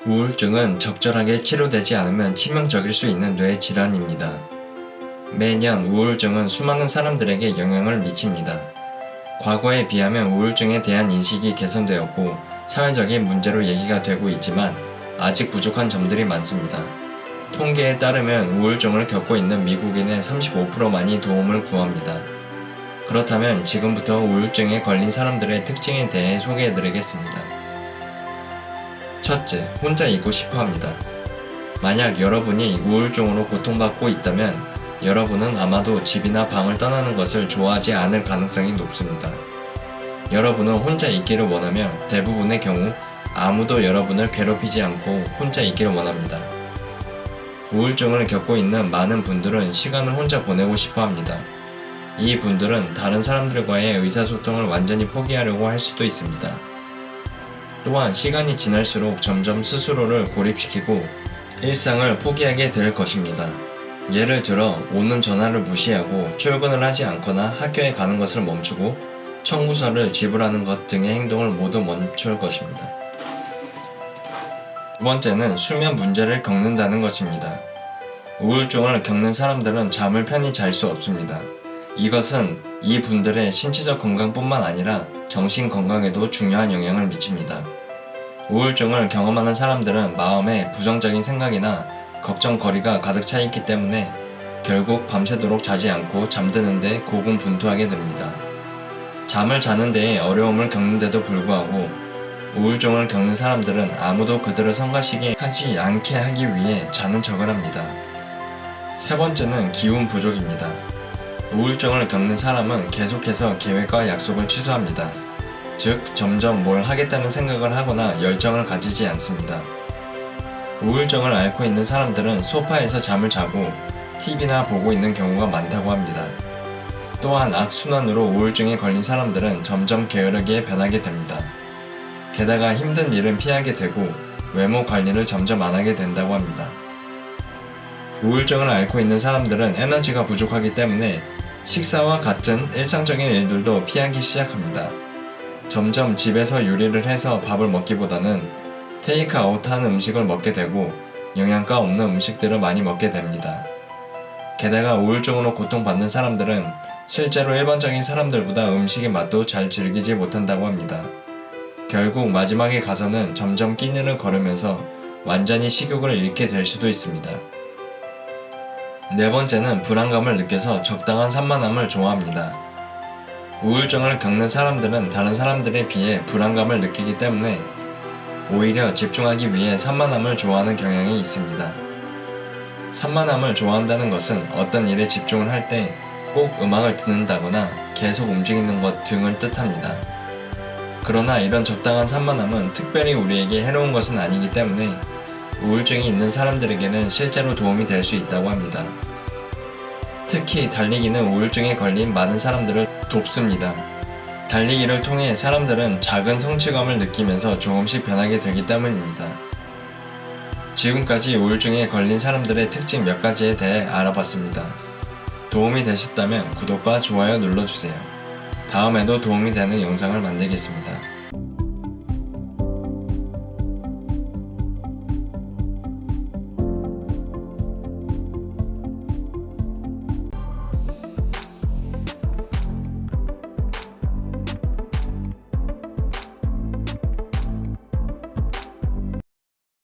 우울증은 적절하게 치료되지 않으면 치명적일 수 있는 뇌 질환입니다. 매년 우울증은 수많은 사람들에게 영향을 미칩니다. 과거에 비하면 우울증에 대한 인식이 개선되었고 사회적인 문제로 얘기가 되고 있지만 아직 부족한 점들이 많습니다. 통계에 따르면 우울증을 겪고 있는 미국인의 35%만이 도움을 구합니다. 그렇다면 지금부터 우울증에 걸린 사람들의 특징에 대해 소개해드리겠습니다. 첫째, 혼자 있고 싶어 합니다. 만약 여러분이 우울증으로 고통받고 있다면 여러분은 아마도 집이나 방을 떠나는 것을 좋아하지 않을 가능성이 높습니다. 여러분은 혼자 있기를 원하며 대부분의 경우 아무도 여러분을 괴롭히지 않고 혼자 있기를 원합니다. 우울증을 겪고 있는 많은 분들은 시간을 혼자 보내고 싶어 합니다. 이 분들은 다른 사람들과의 의사소통을 완전히 포기하려고 할 수도 있습니다. 또한 시간이 지날수록 점점 스스로를 고립시키고 일상을 포기하게 될 것입니다. 예를 들어 오는 전화를 무시하고 출근을 하지 않거나 학교에 가는 것을 멈추고 청구서를 지불하는 것 등의 행동을 모두 멈출 것입니다. 두 번째는 수면 문제를 겪는다는 것입니다. 우울증을 겪는 사람들은 잠을 편히 잘 수 없습니다. 이것은 이 분들의 신체적 건강뿐만 아니라 정신 건강에도 중요한 영향을 미칩니다. 우울증을 경험하는 사람들은 마음에 부정적인 생각이나 걱정거리가 가득 차 있기 때문에 결국 밤새도록 자지 않고 잠드는데 고군분투하게 됩니다. 잠을 자는 데에 어려움을 겪는데도 불구하고 우울증을 겪는 사람들은 아무도 그들을 성가시게 하지 않게 하기 위해 자는 척을 합니다. 세 번째는 기운 부족입니다. 우울증을 겪는 사람은 계속해서 계획과 약속을 취소합니다. 즉, 점점 뭘 하겠다는 생각을 하거나 열정을 가지지 않습니다. 우울증을 앓고 있는 사람들은 소파에서 잠을 자고 TV나 보고 있는 경우가 많다고 합니다. 또한 악순환으로 우울증에 걸린 사람들은 점점 게으르게 변하게 됩니다. 게다가 힘든 일은 피하게 되고 외모 관리를 점점 안 하게 된다고 합니다. 우울증을 앓고 있는 사람들은 에너지가 부족하기 때문에 식사와 같은 일상적인 일들도 피하기 시작합니다. 점점 집에서 요리를 해서 밥을 먹기보다는 테이크아웃 하는 음식을 먹게 되고 영양가 없는 음식들을 많이 먹게 됩니다. 게다가 우울증으로 고통받는 사람들은 실제로 일반적인 사람들보다 음식의 맛도 잘 즐기지 못한다고 합니다. 결국 마지막에 가서는 점점 끼니를 걸으면서 완전히 식욕을 잃게 될 수도 있습니다. 네 번째는 불안감을 느껴서 적당한 산만함을 좋아합니다. 우울증을 겪는 사람들은 다른 사람들에 비해 불안감을 느끼기 때문에 오히려 집중하기 위해 산만함을 좋아하는 경향이 있습니다. 산만함을 좋아한다는 것은 어떤 일에 집중을 할 때 꼭 음악을 듣는다거나 계속 움직이는 것 등을 뜻합니다. 그러나 이런 적당한 산만함은 특별히 우리에게 해로운 것은 아니기 때문에 우울증이 있는 사람들에게는 실제로 도움이 될 수 있다고 합니다. 특히 달리기는 우울증에 걸린 많은 사람들을 돕습니다. 달리기를 통해 사람들은 작은 성취감을 느끼면서 조금씩 변하게 되기 때문입니다. 지금까지 우울증에 걸린 사람들의 특징 몇 가지에 대해 알아봤습니다. 도움이 되셨다면 구독과 좋아요 눌러주세요. 다음에도 도움이 되는 영상을 만들겠습니다.